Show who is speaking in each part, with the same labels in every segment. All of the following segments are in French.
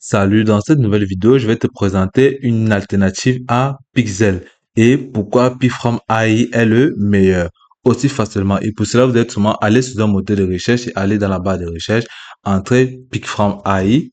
Speaker 1: Salut, dans cette nouvelle vidéo, je vais te présenter une alternative à Pixel et pourquoi Pifrom AI est le meilleur aussi facilement. Et pour cela, vous êtes sûrement aller sur un moteur de recherche et aller dans la barre de recherche, entrer Picfrom AI.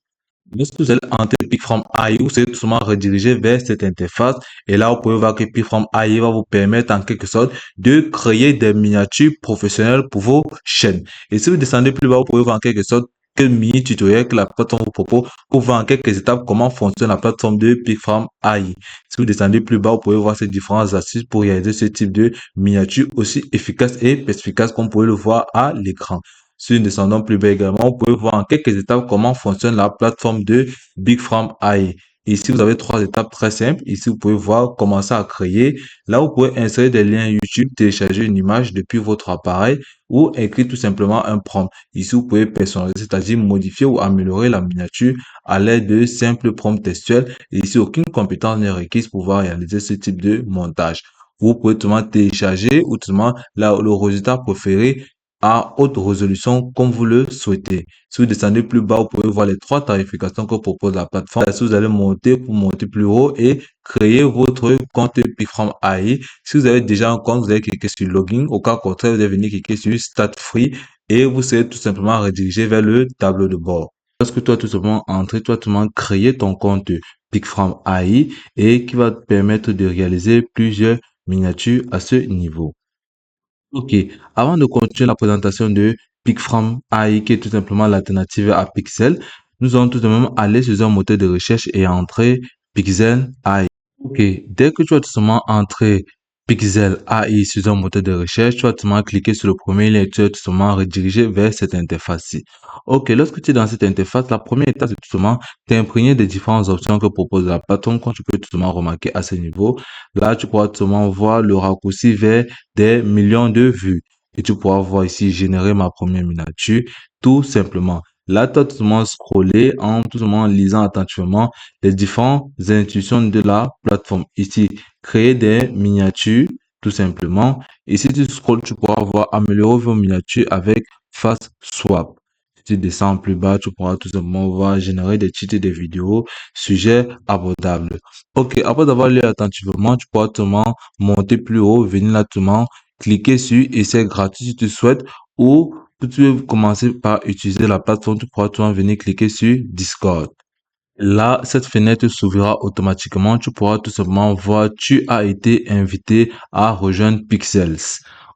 Speaker 1: Lorsque vous allez entrer Picfrom AI, vous serez tout simplement redirigé vers cette interface et là, vous pouvez voir que Picfrom AI va vous permettre en quelque sorte de créer des miniatures professionnelles pour vos chaînes. Et si vous descendez plus bas, vous pouvez voir en quelque sorte quel mini tutoriel que la plateforme vous propose pour voir en quelques étapes comment fonctionne la plateforme de Picfrom AI. Si vous descendez plus bas, vous pouvez voir ces différentes astuces pour réaliser ce type de miniature aussi efficace et perspicace comme vous pouvez le voir à l'écran. Si nous descendons plus bas également, vous pouvez voir en quelques étapes comment fonctionne la plateforme de Bigfrom AI. Ici, vous avez trois étapes très simples. Ici, vous pouvez voir commencer à créer. Là, vous pouvez insérer des liens YouTube, télécharger une image depuis votre appareil ou écrire tout simplement un prompt. Ici, vous pouvez personnaliser, c'est-à-dire modifier ou améliorer la miniature à l'aide de simples prompts textuels. Et ici, aucune compétence n'est requise pour pouvoir réaliser ce type de montage. Vous pouvez tout simplement télécharger ou tout simplement le résultat préféré à haute résolution comme vous le souhaitez. Si vous descendez plus bas, vous pouvez voir les trois tarifications que propose la plateforme. Si vous allez monter pour monter plus haut et créer votre compte Pifrom AI. Si vous avez déjà un compte, vous allez cliquer sur Login. Au cas contraire, vous allez venir cliquer sur Start Free et vous serez tout simplement redirigé vers le tableau de bord. Lorsque toi tout simplement entrer, toi tout simplement créer ton compte Picfrom AI et qui va te permettre de réaliser plusieurs miniatures à ce niveau. Ok, avant de continuer la présentation de Picfrom AI, qui est tout simplement l'alternative à Pixel, nous allons tout simplement aller sur un moteur de recherche et entrer Pixel AI. Ok, dès que tu vas tout simplement entrer Pixel AI sur un moteur de recherche, tu vas tout simplement cliquer sur le premier lien et tu vas tout simplement rediriger vers cette interface-ci. Ok, lorsque tu es dans cette interface, la première étape, c'est tout simplement t'imprégner des différentes options que propose la plateforme. Quand tu peux tout simplement remarquer à ce niveau, là, tu pourras tout simplement voir le raccourci vers des millions de vues. Et tu pourras voir ici générer ma première miniature, tout simplement. Là, tu as tout simplement scroller en tout simplement lisant attentivement les différentes institutions de la plateforme. Ici, créer des miniatures, tout simplement. Et si tu scrolles, tu pourras voir améliorer vos miniatures avec Fast Swap. Si tu descends plus bas, tu pourras tout simplement voir générer des titres de vidéos, sujets abordables. Ok, après d'avoir lu attentivement, tu pourras tout simplement monter plus haut, venir là tout simplement, cliquer sur essai gratuit si tu souhaites ou tu peux commencer par utiliser la plateforme, tu pourras tout simplement venir cliquer sur Discord. Là, cette fenêtre s'ouvrira automatiquement. Tu pourras tout simplement voir, tu as été invité à rejoindre Pixels.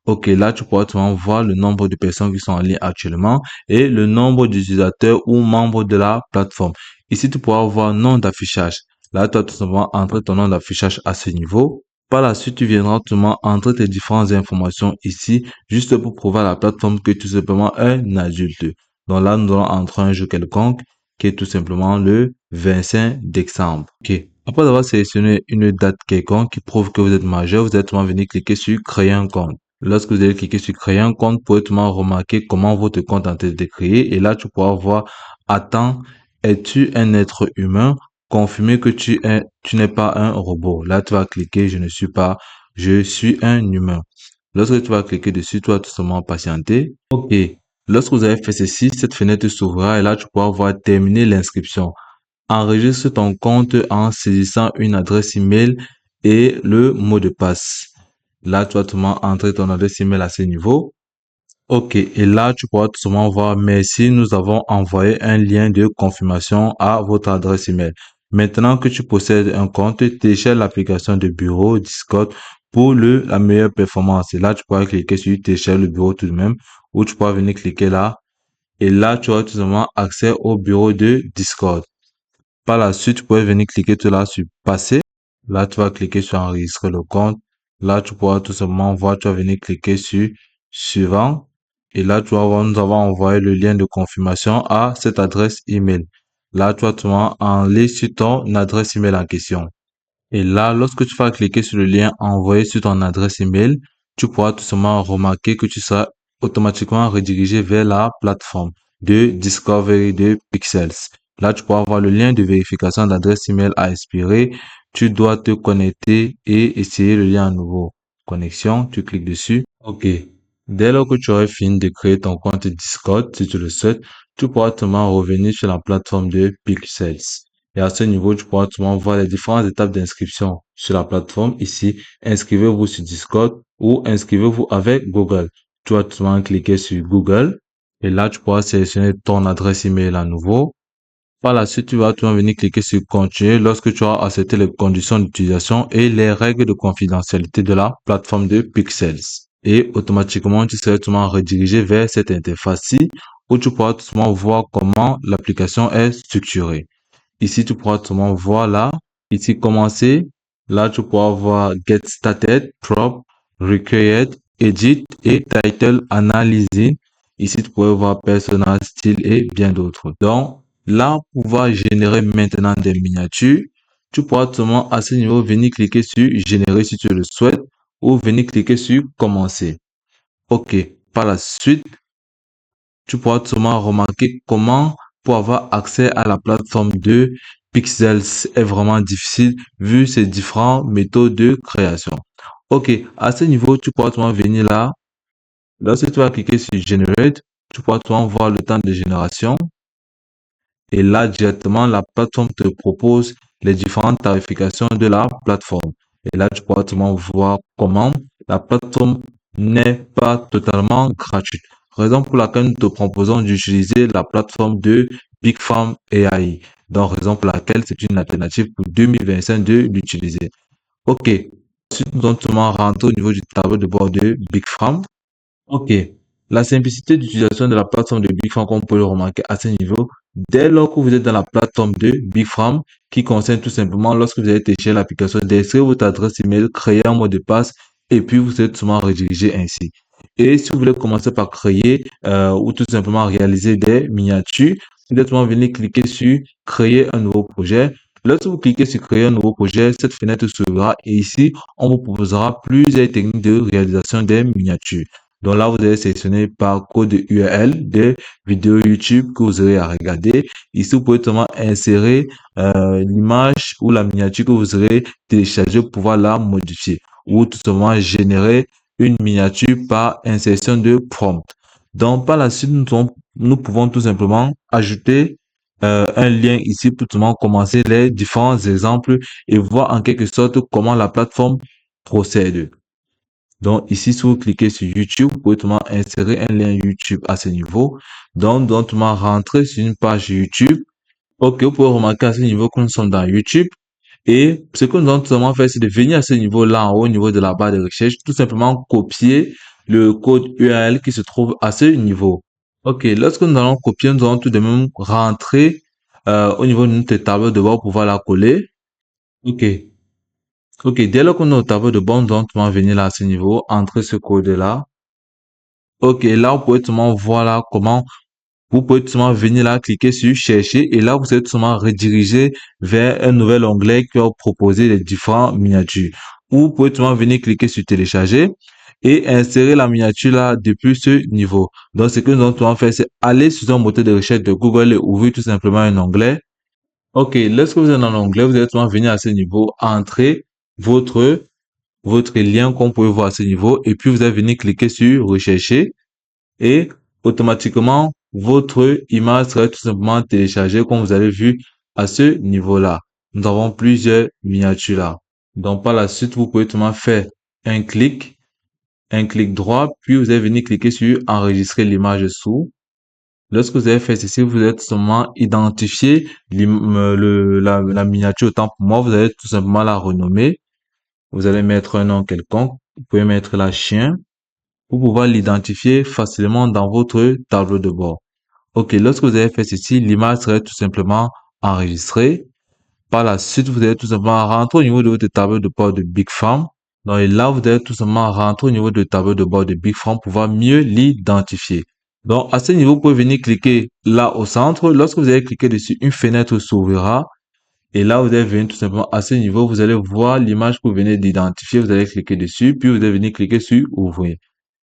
Speaker 1: Ok, là, tu pourras tout simplement voir le nombre de personnes qui sont en ligne actuellement et le nombre d'utilisateurs ou membres de la plateforme. Ici, tu pourras voir nom d'affichage. Là, tu vas tout simplement entrer ton nom d'affichage à ce niveau. Par la suite, tu viendras tout simplement entrer tes différentes informations ici, juste pour prouver à la plateforme que tu es simplement un adulte. Donc là, nous allons entrer un jeu quelconque qui est tout simplement le 25 décembre. Ok. Après avoir sélectionné une date quelconque qui prouve que vous êtes majeur, vous allez tout venir cliquer sur créer un compte. Lorsque vous allez cliquer sur créer un compte, vous pouvez tout remarquer comment votre compte a été créé et là, tu pourras voir, attends, es-tu un être humain? Confirmer que tu n'es pas un robot. Là, tu vas cliquer, je ne suis pas, je suis un humain. Lorsque tu vas cliquer dessus, tu vas tout simplement patienter. Ok. Lorsque vous avez fait ceci, cette fenêtre s'ouvrira et là, tu pourras voir terminer l'inscription. Enregistre ton compte en saisissant une adresse email et le mot de passe. Là, tu vas tout simplement entrer ton adresse email à ce niveau. Ok, et là, tu pourras tout simplement voir, merci, nous avons envoyé un lien de confirmation à votre adresse email. Maintenant que tu possèdes un compte, télécharge l'application de bureau Discord pour la meilleure performance. Et là, tu pourras cliquer sur télécharger le bureau tout de même, ou tu pourras venir cliquer là. Et là, tu auras tout simplement accès au bureau de Discord. Par la suite, tu pourrais venir cliquer tout là sur passer. Là, tu vas cliquer sur enregistrer le compte. Là, tu pourras tout simplement voir, tu vas venir cliquer sur suivant. Et là, tu vas voir, nous avons envoyé le lien de confirmation à cette adresse email. Là, tu vas tout simplement aller sur ton adresse email en question. Et là, lorsque tu vas cliquer sur le lien envoyé sur ton adresse email, tu pourras tout simplement remarquer que tu seras automatiquement redirigé vers la plateforme de Discovery de Pixels. Là, tu pourras voir le lien de vérification d'adresse email à expirer. Tu dois te connecter et essayer le lien à nouveau. Connexion, tu cliques dessus. OK. Dès lors que tu aurais fini de créer ton compte Discord, si tu le souhaites, tu pourras autrement revenir sur la plateforme de Pixels. Et à ce niveau, tu pourras autrement voir les différentes étapes d'inscription sur la plateforme. Ici, inscrivez-vous sur Discord ou inscrivez-vous avec Google. Tu vas autrement cliquer sur Google et là, tu pourras sélectionner ton adresse email à nouveau. Par la suite, tu vas tout venir cliquer sur continuer lorsque tu auras accepté les conditions d'utilisation et les règles de confidentialité de la plateforme de Pixels. Et automatiquement, tu seras tout redirigé vers cette interface-ci où tu pourras tout simplement voir comment l'application est structurée. Ici, tu pourras tout simplement voir là, ici commencer. Là, tu pourras voir Get Started, Prop, Recreate, Edit et Title Analyzing. Ici, tu pourrais voir Personal Style et bien d'autres. Donc, là, pour pouvoir générer maintenant des miniatures, tu pourras tout simplement à ce niveau venir cliquer sur Générer si tu le souhaites ou venir cliquer sur Commencer. OK. Par la suite, tu pourras sûrement remarquer comment pour avoir accès à la plateforme de Pixels est vraiment difficile vu ces différentes méthodes de création. OK, à ce niveau, tu pourras sûrement venir là. Lorsque tu vas cliquer sur Generate, tu pourras sûrement voir le temps de génération. Et là, directement, la plateforme te propose les différentes tarifications de la plateforme. Et là, tu pourras sûrement voir comment la plateforme n'est pas totalement gratuite. Raison pour laquelle nous te proposons d'utiliser la plateforme de Big Farm AI. Donc, raison pour laquelle c'est une alternative pour 2025 de l'utiliser. OK. Ensuite, nous allons seulement rentrer au niveau du tableau de bord de Big Farm. OK. La simplicité d'utilisation de la plateforme de Big Farm, comme vous pouvez le remarquer à ce niveau, dès lors que vous êtes dans la plateforme de Big Farm, qui concerne tout simplement lorsque vous avez téléchargé l'application, d'inscrire votre adresse email, créer un mot de passe, et puis vous êtes souvent redirigé ainsi. Et si vous voulez commencer par créer ou tout simplement réaliser des miniatures, vous êtes souvent venir cliquer sur créer un nouveau projet. Lorsque vous cliquez sur créer un nouveau projet, cette fenêtre s'ouvrira et ici, on vous proposera plusieurs techniques de réalisation des miniatures. Donc là, vous allez sélectionner par code URL des vidéos YouTube que vous aurez à regarder. Ici, vous pouvez seulement insérer l'image ou la miniature que vous aurez téléchargée pour pouvoir la modifier ou tout simplement générer une miniature par insertion de prompt. Donc, par la suite, nous pouvons tout simplement ajouter un lien ici pour tout simplement commencer les différents exemples et voir en quelque sorte comment la plateforme procède. Donc, ici, si vous cliquez sur YouTube, vous pouvez tout simplement insérer un lien YouTube à ce niveau. Donc, tout simplement rentrer sur une page YouTube. OK, vous pouvez remarquer à ce niveau que nous sommes dans YouTube. Et ce que nous allons tout simplement faire, c'est de venir à ce niveau-là, en haut, au niveau de la barre de recherche, tout simplement copier le code URL qui se trouve à ce niveau. OK, lorsque nous allons copier, nous allons tout de même rentrer au niveau de notre tableau de bord pour pouvoir la coller. OK. OK, dès lors qu'on est au tableau de bord, nous allons tout simplement venir là à ce niveau, entrer ce code-là. OK, là, vous pouvez tout simplement voir là comment vous pouvez tout simplement venir là, cliquer sur chercher et là, vous êtes tout simplement redirigé vers un nouvel onglet qui va vous proposer les différents miniatures. Ou vous pouvez tout simplement venir cliquer sur télécharger et insérer la miniature là depuis ce niveau. Donc, ce que nous allons tout simplement faire, c'est aller sur un moteur de recherche de Google et ouvrir tout simplement un onglet. OK, lorsque vous êtes dans l'onglet, vous allez tout simplement venir à ce niveau, entrer votre lien qu'on peut voir à ce niveau et puis vous allez venir cliquer sur rechercher et automatiquement, votre image sera tout simplement téléchargée comme vous avez vu à ce niveau-là. Nous avons plusieurs miniatures là. Donc, par la suite, vous pouvez tout simplement faire un clic droit, puis vous allez venir cliquer sur enregistrer l'image sous. Lorsque vous avez fait ceci, vous allez tout simplement identifier la miniature. Autant pour moi, vous allez tout simplement la renommer. Vous allez mettre un nom quelconque. Vous pouvez mettre la chien pour pouvoir l'identifier facilement dans votre tableau de bord. OK, lorsque vous avez fait ceci, l'image serait tout simplement enregistrée. Par la suite, vous allez tout simplement rentrer au niveau de votre tableau de bord de Big Farm. Donc là, vous allez tout simplement rentrer au niveau du tableau de bord de Big Farm pour pouvoir mieux l'identifier. Donc à ce niveau, vous pouvez venir cliquer là au centre. Lorsque vous allez cliquer dessus, une fenêtre s'ouvrira. Et là, vous allez venir tout simplement à ce niveau, vous allez voir l'image que vous venez d'identifier. Vous allez cliquer dessus, puis vous allez venir cliquer sur ouvrir.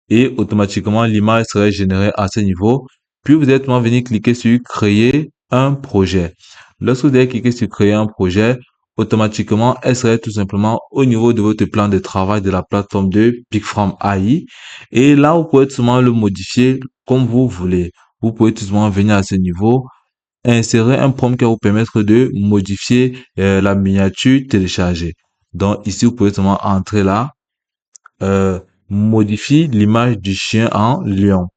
Speaker 1: Et automatiquement, l'image serait générée à ce niveau. Puis vous allez venir cliquer sur créer un projet. Lorsque vous allez cliquer sur créer un projet, automatiquement, elle serait tout simplement au niveau de votre plan de travail de la plateforme de Pickfrom AI. Et là, vous pouvez tout simplement le modifier comme vous voulez. Vous pouvez tout simplement venir à ce niveau, insérer un prompt qui va vous permettre de modifier la miniature téléchargée. Donc ici, vous pouvez tout simplement entrer là, euh, modifie l'image du chien en lion.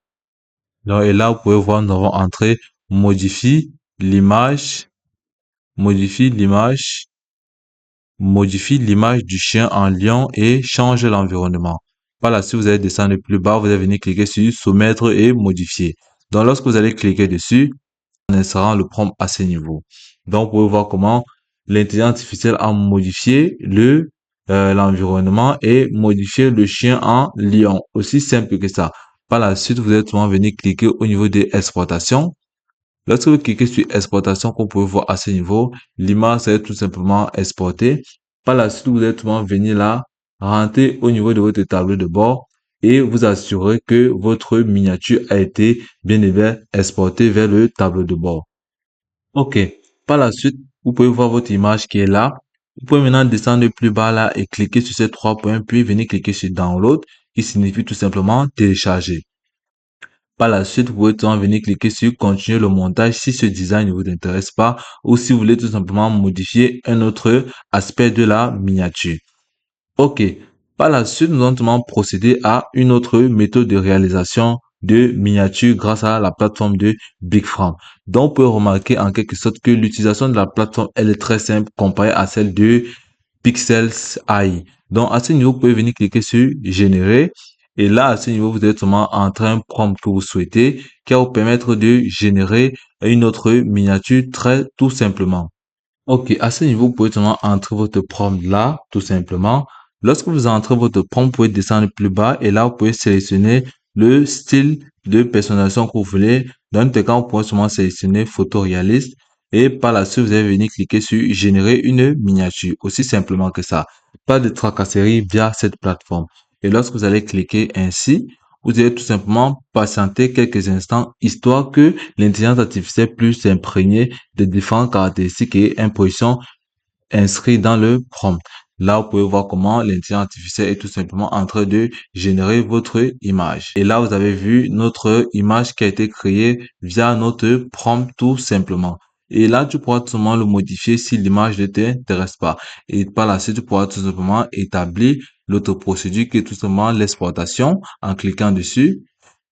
Speaker 1: Donc, et là, vous pouvez voir, nous avons entré modifie l'image, modifie l'image, modifie l'image du chien en lion et change l'environnement. Voilà, si vous allez descendre plus bas, vous allez venir cliquer sur soumettre et modifier. Donc, lorsque vous allez cliquer dessus, on insérera le prompt à ce niveau. Donc, vous pouvez voir comment l'intelligence artificielle a modifié l'environnement et modifié le chien en lion. Aussi simple que ça. Par la suite, vous allez souvent venir cliquer au niveau des exportations. Lorsque vous cliquez sur exportation, comme vous pouvez voir à ce niveau, l'image est tout simplement exportée. Par la suite, vous allez tout simplement venir là, rentrer au niveau de votre tableau de bord et vous assurer que votre miniature a été bien et bien exportée vers le tableau de bord. OK. Par la suite, vous pouvez voir votre image qui est là. Vous pouvez maintenant descendre plus bas là et cliquer sur ces trois points, puis venir cliquer sur Download, qui signifie tout simplement télécharger. Par la suite, vous pouvez tout simplement venir cliquer sur continuer le montage si ce design ne vous intéresse pas ou si vous voulez tout simplement modifier un autre aspect de la miniature. OK. Par la suite, nous allons tout simplement procéder à une autre méthode de réalisation de miniatures grâce à la plateforme de BigFrame. Donc, on peut remarquer en quelque sorte que l'utilisation de la plateforme, elle est très simple comparée à celle de Pixels AI. Donc, à ce niveau, vous pouvez venir cliquer sur générer. Et là, à ce niveau, vous êtes seulement entrer un prompt que vous souhaitez qui va vous permettre de générer une autre miniature très tout simplement. OK, à ce niveau, vous pouvez seulement entrer votre prompt là, tout simplement. Lorsque vous entrez votre prompt, vous pouvez descendre plus bas et là, vous pouvez sélectionner le style de personnalisation que vous voulez. Dans notre cas, vous pouvez seulement sélectionner photoréaliste et par la suite, vous allez venir cliquer sur générer une miniature. Aussi simplement que ça. Pas de tracasserie via cette plateforme. Et lorsque vous allez cliquer ainsi, vous allez tout simplement patienter quelques instants histoire que l'intelligence artificielle puisse s'imprégner des différentes caractéristiques et impressions inscrites dans le prompt. Là, vous pouvez voir comment l'intelligence artificielle est tout simplement en train de générer votre image. Et là, vous avez vu notre image qui a été créée via notre prompt tout simplement. Et là, tu pourras tout simplement le modifier si l'image ne t'intéresse pas. Et par la suite, tu pourras tout simplement établir l'autre procédure qui est tout simplement l'exportation en cliquant dessus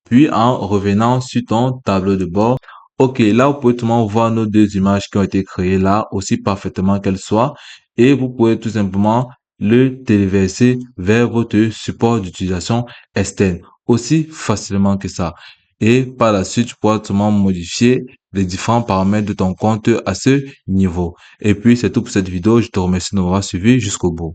Speaker 1: puis en revenant sur ton tableau de bord. OK, là, vous pouvez tout simplement voir nos deux images qui ont été créées là, aussi parfaitement qu'elles soient. Et vous pouvez tout simplement le téléverser vers votre support d'utilisation externe, aussi facilement que ça. Et par la suite, tu pourras tout simplement modifier les différents paramètres de ton compte à ce niveau. Et puis, c'est tout pour cette vidéo. Je te remercie de m'avoir suivi jusqu'au bout.